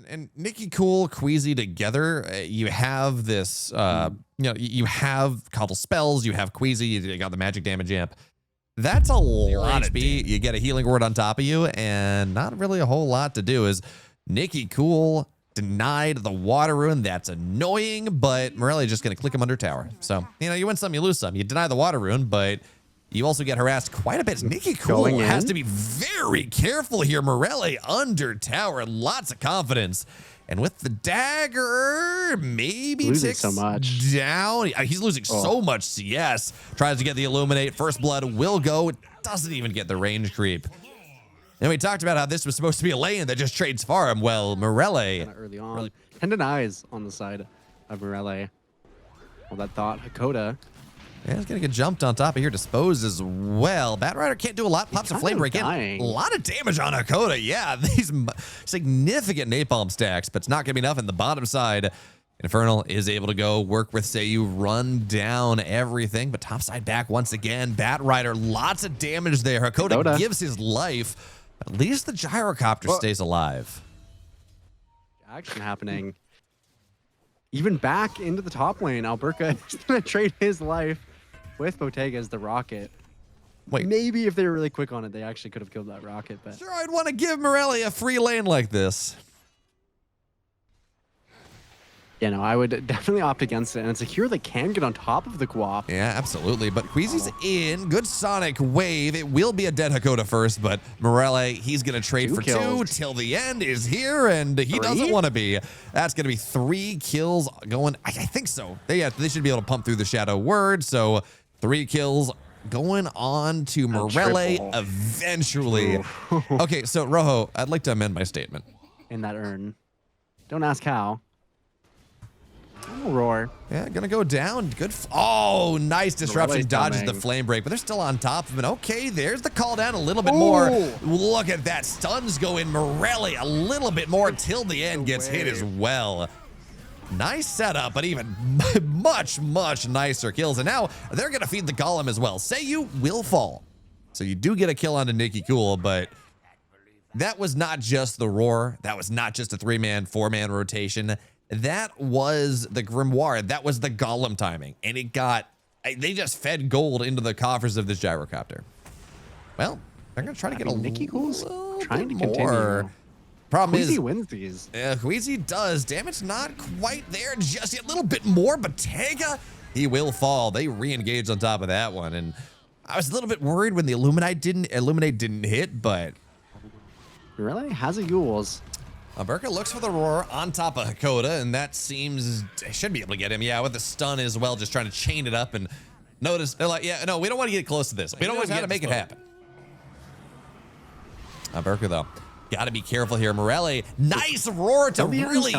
and Nikki Cool, Queasy together, you have this, you have couple spells, you have Queasy, you got the magic damage amp. That's a lot of HP. You get a healing word on top of you, and not really a whole lot to do. Is Nikki Cool denied the water rune? That's annoying, but Morelli just going to click him under tower. So, you win some, you lose some. You deny the water rune, but you also get harassed quite a bit. Nikki Cool has to be very careful here. Morelli under tower, lots of confidence. And with the dagger, maybe losing ticks so much down. He's losing so much CS. Tries to get the illuminate. First blood will go. Doesn't even get the range creep. And we talked about how this was supposed to be a lane that just trades farm. Well, Morelli. Early on. Tendon eyes on the side of Morelli. Well, that thought Hakoda. Yeah, he's going to get jumped on top of here. Dispose as well. Batrider can't do a lot. Pops a flame break in. A lot of damage on Hakoda. Yeah, these significant napalm stacks, but it's not going to be enough. In the bottom side, Infernal is able to go work with Seiyu, run down everything, but top side back once again. Batrider, lots of damage there. Hakoda gives his life. At least the gyrocopter stays alive. Action happening. Even back into the top lane, Alberca is going to trade his life with Bottega as the rocket. Wait. Maybe if they were really quick on it, they actually could have killed that rocket. But sure, I'd want to give Morelli a free lane like this. Yeah, no, I would definitely opt against it. And it's a hero that can get on top of the co-op. Yeah, absolutely. But Queasy's in. Good sonic wave. It will be a dead Hakoda first, but Morelli, he's going to trade for two till the end is here, and he doesn't want to be. That's going to be 3 kills going. I think so. They should be able to pump through the Shadow Word. So 3 kills going on to Morelli eventually. Okay, so Rojo, I'd like to amend my statement. In that urn. Don't ask how. Roar. Yeah, gonna go down. Good. Oh, nice disruption. Dodges the flame break, but they're still on top of it. Okay, there's the call down a little bit more. Look at that. Stuns go in. Morelli a little bit more till the end gets hit as well. Nice setup, but even much, much nicer kills. And now they're gonna feed the golem as well. Seiyu will fall. So you do get a kill onto Nikki Cool, but that was not just the roar. That was not just a 3-man, 4-man rotation. That was the Grimoire. That was the Golem timing. And it got, they just fed gold into the coffers of this gyrocopter. Well, they're going to try to get a Nikki Cool's trying to more. Continue. Problem Queasy is, wins these. Queasy does. Damage not quite there just yet. A little bit more. Bottega, he will fall. They re-engage on top of that one. And I was a little bit worried when the Illuminate didn't hit, but Really? Has a Yules. Alberca looks for the roar on top of Hakoda, and that seems they should be able to get him. Yeah, with the stun as well, just trying to chain it up. And notice they're like, yeah, no, we don't want to get close to this. We don't want to make it happen. Alberca though, got to be careful here. Morelli, nice roar to really.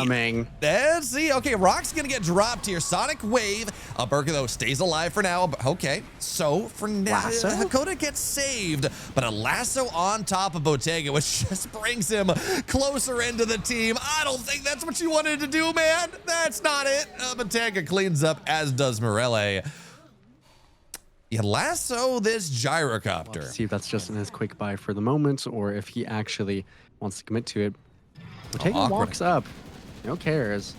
Let's see. Okay, Rock's gonna get dropped here. Sonic wave. Alberca though stays alive for now. Okay, so for now, Hakoda gets saved, but a lasso on top of Bottega, which just brings him closer into the team. I don't think that's what you wanted to do, man. That's not it. Bottega cleans up, as does Morelli. You lasso this gyrocopter. Let's see if that's just in his quick buy for the moment, or if he actually wants to commit to it. Bottega walks up. No cares.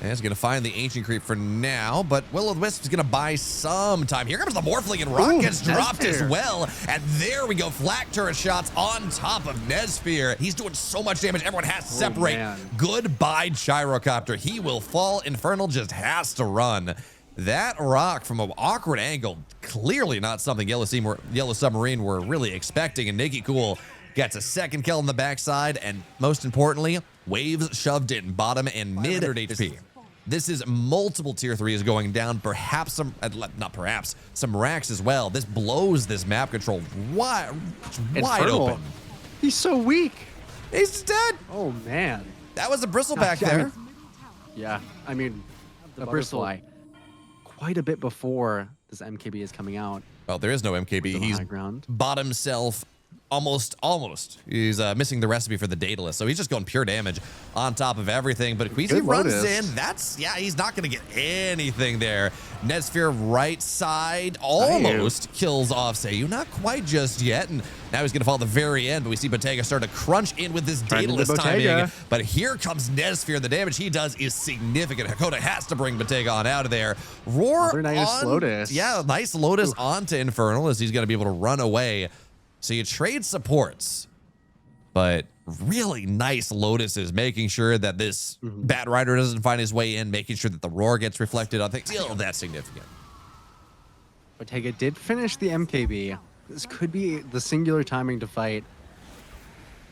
And he's going to find the Ancient Creep for now, but Will-O-the-Wisp is going to buy some time. Here comes the Morphling, and Rock gets dropped as well. And there we go. Flak turret shots on top of Nesfear. He's doing so much damage. Everyone has to separate. Goodbye, gyrocopter. He will fall. Infernal just has to run. That rock from an awkward angle, clearly not something Yellow Submarine were really expecting. And Nikki Cool gets a second kill on the backside, and most importantly, waves shoved in bottom and mid HP. This is multiple tier 3s going down, perhaps some, not perhaps, some racks as well. This blows this map control wide open. He's so weak. He's dead. Oh, man. That was a bristleback there. Yeah, I mean, a bristle quite a bit before this MKB is coming out. Well, there is no MKB. He's bought himself Almost. He's missing the recipe for the Daedalus, so he's just going pure damage on top of everything. But Queasy runs in. He's not going to get anything there. Nesphere right side almost kills off Seiyu. Not quite just yet. And now he's going to fall at the very end, but we see Bottega start to crunch in with this Daedalus timing. But here comes Nesphere. The damage he does is significant. Hakoda has to bring Bottega on out of there. Roar nice Lotus. Yeah, nice Lotus onto Infernal as he's going to be able to run away. So you trade supports, but really nice Lotuses, making sure that this Bat Rider doesn't find his way in, making sure that the Roar gets reflected on things. Still, that's significant. Bottega did finish the MKB. This could be the singular timing to fight.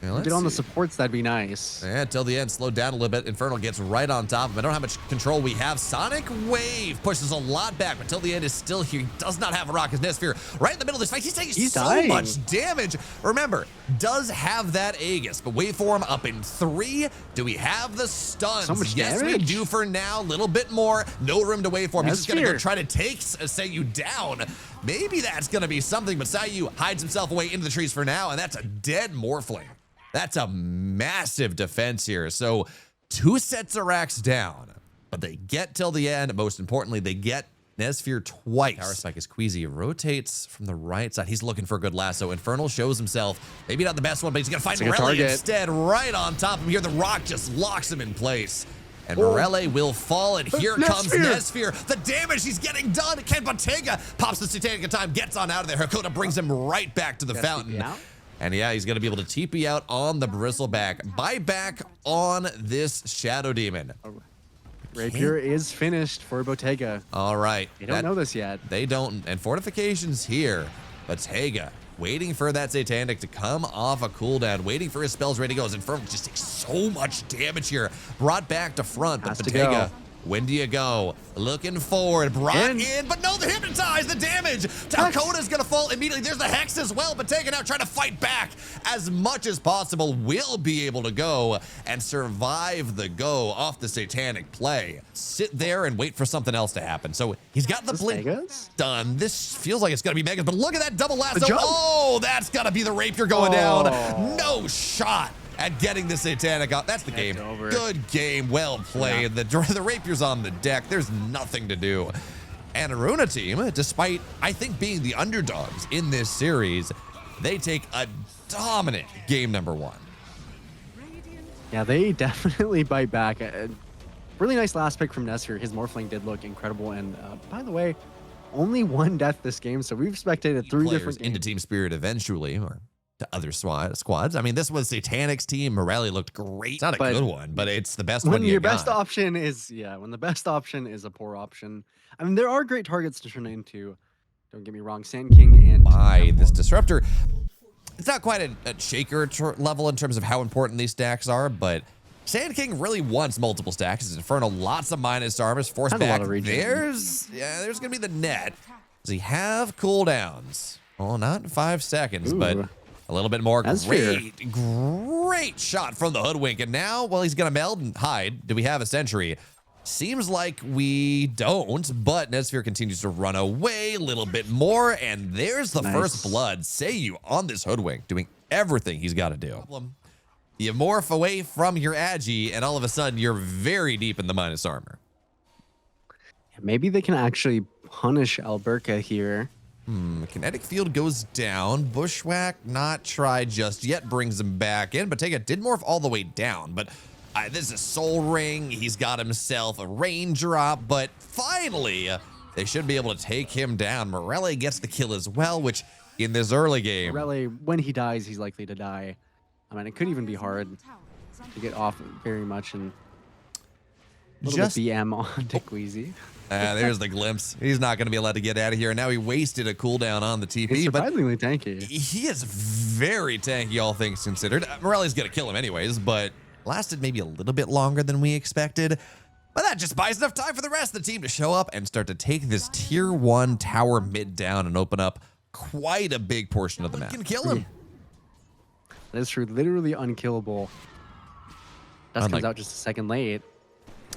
Yeah, get on the supports, that'd be nice. Yeah, till the end, slowed down a little bit. Infernal gets right on top of him. I don't know how much control we have. Sonic Wave pushes a lot back, but till the end is still here. He does not have a rock as Nesphere right in the middle of this fight. He's taking so much damage. Remember, does have that Aegis, but wait for him up in 3. Do we have the stuns? So much yes, damage? we do for now. A little bit more. No room to wait for him. He's just going to go try to take Seiyu down. Maybe that's going to be something, but Seiyu hides himself away into the trees for now, and that's a dead Morphling. That's a massive defense here. So 2 sets of racks down, but they get till the end. Most importantly, they get Nesphere twice. Power Spike as Queasy rotates from the right side. He's looking for a good lasso. Infernal shows himself. Maybe not the best one, but he's going to find Morelli instead right on top of him here. The rock just locks him in place. And Morelli will fall, and here comes Nesphere. The damage he's getting done. Ken Bottega pops the Satanic in time, gets on out of there. Hakoda brings him right back to the fountain. And yeah, he's going to be able to TP out on the Bristleback. Buyback on this Shadow Demon. Rapier is finished for Bottega. All right. They don't know this yet. They don't. And Fortification's here. Bottega waiting for that Satanic to come off a cooldown, waiting for his spells ready to go. His Infernal just takes so much damage here. Brought back to front, but Bottega, when do you go? Looking forward, brought in, but no, the Hypnotize, the damage. Hakoda's gonna fall immediately. There's the Hex as well, but taking out, trying to fight back as much as possible. Will be able to go and survive the go off the Satanic play. Sit there and wait for something else to happen. So he's got the blink done. This feels like it's gonna be Megas, but look at that double lasso. Oh, that's gotta be the Rapier going down. No shot at getting the Satanic out. That's the game. Good game. Well played. The Rapier's on the deck. There's nothing to do. And a Runa team, despite, I think, being the underdogs in this series, they take a dominant game number 1. Yeah, they definitely bite back. Really nice last pick from Nesphere. His Morphling did look incredible. And by the way, only 1 death this game, so we've spectated 3 different games. Into Team Spirit eventually, or to other squads. I mean, this was Satanic's team. Morelli looked great. It's not a good one, but it's the best one when your best option is, when the best option is a poor option. I mean, there are great targets to turn it into. Don't get me wrong. Sand King and by this Disruptor. It's not quite a shaker level in terms of how important these stacks are, but Sand King really wants multiple stacks. It's Infernal, lots of minus armors, force back. There's gonna be the net. Does he have cooldowns? Well, not in 5 seconds, but a little bit more. Great shot from the Hoodwink. And now, well, he's going to meld and hide. Do we have a sentry? Seems like we don't, but Nesphere continues to run away a little bit more. And there's the first blood. Seiyu on this Hoodwink, doing everything he's got to do. You morph away from your Agi, and all of a sudden, you're very deep in the minus armor. Maybe they can actually punish Alberca here. Kinetic field goes down. Bushwhack not tried just yet. Brings him back in. Bottega did morph all the way down. But this is Soul Ring. He's got himself a raindrop. But finally, they should be able to take him down. Morelli gets the kill as well, which in this early game. Morelli, when he dies, he's likely to die. I mean, it could even be hard to get off very much. And a little bit BM on Queasy. There's the glimpse. He's not going to be allowed to get out of here. And now he wasted a cooldown on the TP. He's surprisingly tanky. He is very tanky, all things considered. Morelli's going to kill him anyways, but lasted maybe a little bit longer than we expected. But that just buys enough time for the rest of the team to show up and start to take this tier 1 tower mid down and open up quite a big portion of the map. Can kill him. That is true. Literally unkillable. Dust comes out just a second late.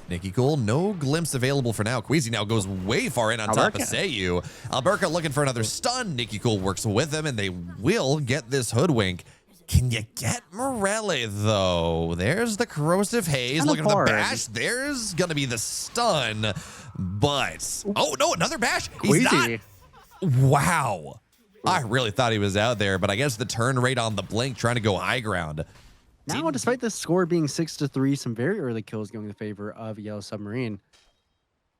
Nikki Cool, no glimpse available for now. Queasy now goes way far in on top of Seiyu. Alberca looking for another stun. Nikki Cool works with him, and they will get this hoodwink. Can you get Morelli, though? There's the corrosive haze. Looking at the bash. There's going to be the stun. But, oh, no, another bash. He's not. Wow. I really thought he was out there, but I guess the turn rate on the blink trying to go high ground. Now, despite the score being 6-3, some very early kills going in the favor of Yellow Submarine.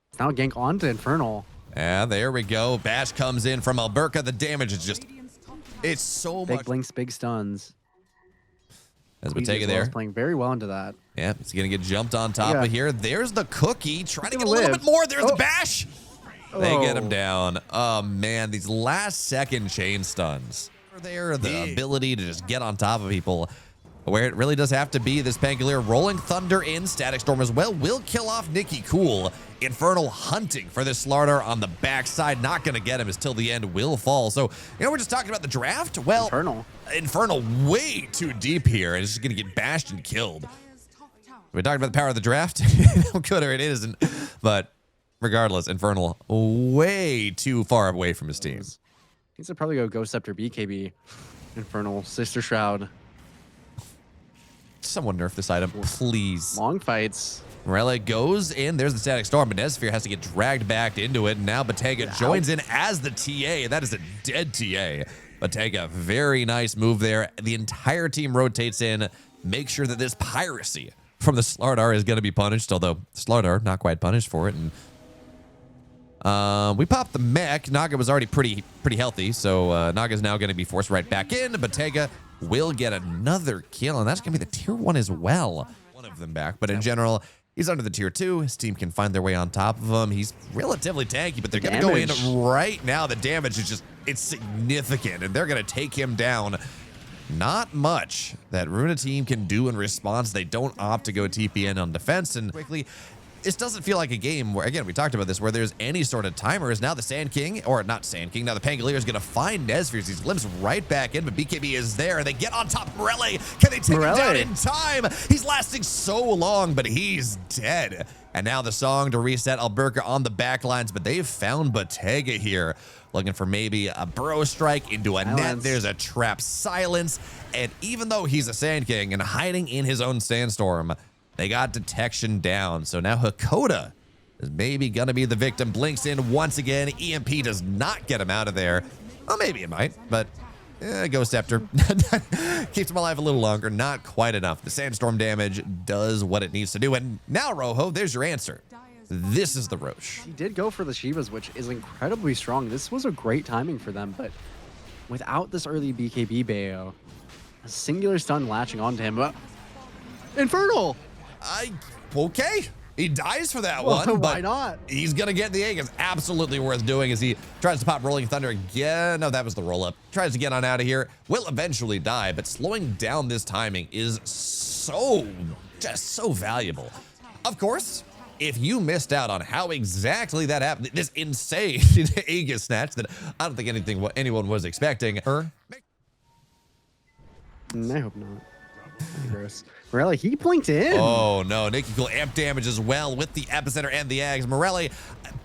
It's now gank onto Infernal. Yeah, there we go. Bash comes in from Alberca. The damage is just, it's so big much. Blinks, big stuns. As Bottega there. Playing very well into that. Yeah, it's going to get jumped on top of here. There's the cookie. Trying to get a little bit more. There's the bash. They get him down. Oh, man, these last-second chain stuns. There, the ability to just get on top of people. Where it really does have to be, this Pangolier rolling thunder in. Static Storm as well will kill off Nikki Cool. Infernal hunting for this Slardar on the backside. Not going to get him as till the end will fall. So, you know, we're just talking about the draft. Well, Infernal way too deep here. And it's just going to get bashed and killed. We talked about the power of the draft. How good or it isn't. But regardless, Infernal way too far away from his team. Needs to probably go Ghost Scepter BKB. Infernal, Sister Shroud. Someone nerf this item, please. Long fights. Morelli goes in. There's the Static Storm, but Nessphere has to get dragged back into it. And now Bottega joins in as the TA. That is a dead TA. Bottega, very nice move there. The entire team rotates in. Make sure that this piracy from the Slardar is going to be punished, although Slardar not quite punished for it. And we popped the mech. Naga was already pretty healthy, so Naga's now going to be forced right back in. Bottega will get another kill, and that's going to be the tier 1 as well. One of them back, but in general, he's under the tier 2. His team can find their way on top of him. He's relatively tanky, but they're going to go in right now. The damage is just, it's significant, and they're going to take him down. Not much that Runa team can do in response. They don't opt to go TPN on defense, and quickly, this doesn't feel like a game where, again, we talked about this, where there's any sort of timer. Is now the Sand King, or not Sand King, now the Pangolier is going to find Nessphere. He glimpses right back in, but BKB is there, and they get on top of Morelli. Can they take him down in time? He's lasting so long, but he's dead. And now the song to reset Alberca on the back lines, but they've found Bottega here. Looking for maybe a burrow strike into a net. There's a trap silence. And even though he's a Sand King and hiding in his own Sandstorm, they got detection down. So now Hakoda is maybe going to be the victim. Blinks in once again. EMP does not get him out of there. Well, maybe it might, but Ghost Scepter keeps him alive a little longer. Not quite enough. The Sandstorm damage does what it needs to do. And now, Rojo, there's your answer. This is the Roche. He did go for the Shivas, which is incredibly strong. This was a great timing for them, but without this early BKB Bayo, a singular stun latching onto him. Infernal! Okay. He dies for that one, but why not? He's going to get the egg. It's absolutely worth doing as he tries to pop Rolling Thunder again. No, that was the roll-up. Tries to get on out of here. Will eventually die, but slowing down this timing is just so valuable. Of course, if you missed out on how exactly that happened, this insane Aegis snatch that I don't think anyone was expecting. I hope not. Gross. Morelli, he blinked in. Oh, no. Nikki Cool amp damage as well with the epicenter and the Ags. Morelli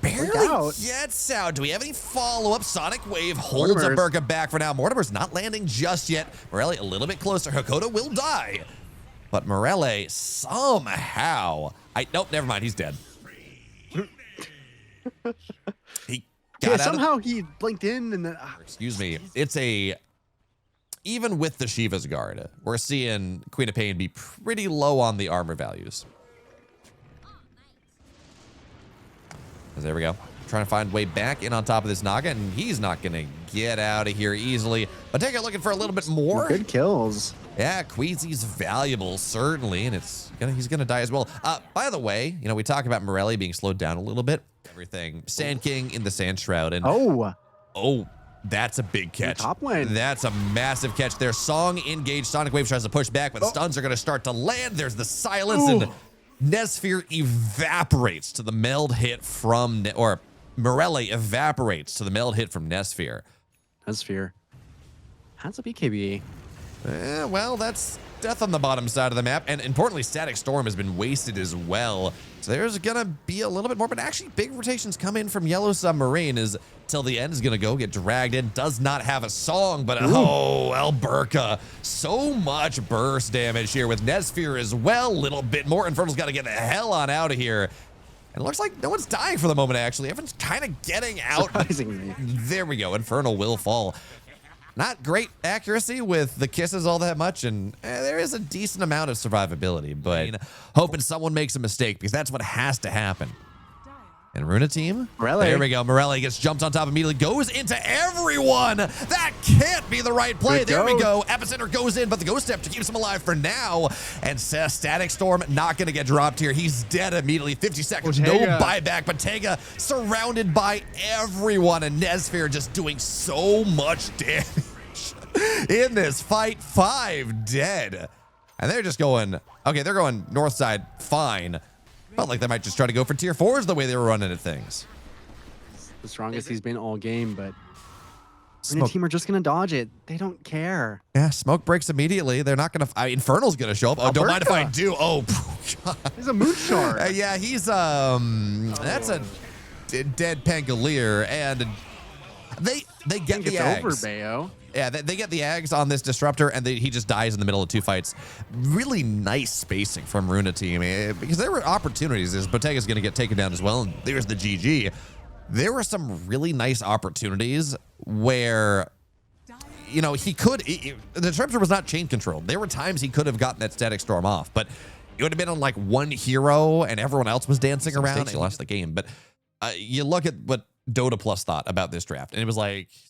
barely gets out. Do we have any follow-up? Sonic Wave holds Alberca back for now. Mortimer's not landing just yet. Morelli a little bit closer. Hakoda will die. But Morelli somehow... Nope, never mind. He's dead. He got somehow he blinked in and then... Excuse me. It's a... Even with the Shiva's Guard, we're seeing Queen of Pain be pretty low on the armor values. There we go. Trying to find way back in on top of this Naga, and he's not going to get out of here easily. But take a looking for a little bit more. Good kills. Yeah, Queasy's valuable, certainly, and he's gonna die as well. By the way, you know, we talk about Morelli being slowed down a little bit. Everything. Sand King in the Sand Shroud, and oh, that's a big catch. Top lane. That's a massive catch there. Song engaged. Sonic Wave tries to push back, but stuns are gonna start to land. There's the silence, and Nessphere evaporates to the meld hit from, or Morelli evaporates to the meld hit from Nessphere. Nessphere has a BKB. Well, that's death on the bottom side of the map, and importantly, Static Storm has been wasted as well. So there's gonna be a little bit more, but actually big rotations come in from Yellow Submarine as Till the End is gonna go get dragged in. Does not have a song, but oh, Alberca. So much burst damage here with Nesphere as well. Little bit more. Infernal's gotta get the hell on out of here. And it looks like no one's dying for the moment, actually. Everyone's kind of getting out. Surprisingly. There we go. Infernal will fall. Not great accuracy with the kisses all that much, and there is a decent amount of survivability, but hoping someone makes a mistake because that's what has to happen. And Runa team, Morelli. There we go. Morelli gets jumped on top immediately, goes into everyone. That can't be the right play. There we go. Epicenter goes in, but the Ghost Step keeps him alive for now. And Static Storm not going to get dropped here. He's dead immediately. 50 seconds, no buyback. Bottega surrounded by everyone, and Nesphere just doing so much damage in this fight. 5 dead. And they're just going, okay, they're going north side, fine. Felt like they might just try to go for tier 4s the way they were running at things. The strongest he's been all game, but Runa team are just going to dodge it. They don't care. Yeah, smoke breaks immediately. They're not going to... Infernal's going to show up. Oh, don't mind if I do. Oh, God. He's a moon shard. Yeah, he's... That's a dead Pangolier, and they get the Ags. Over, Bayo. Yeah, they get the Ags on this Disruptor, and he just dies in the middle of 2 fights. Really nice spacing from Runa team, because there were opportunities. As Bottega's going to get taken down as well, and there's the GG. There were some really nice opportunities where, you know, he could... the Disruptor was not chain controlled. There were times he could have gotten that Static Storm off, but it would have been on like one hero, and everyone else was dancing around. He lost the game, but you look at what DOTA Plus thought about this draft, and it was like,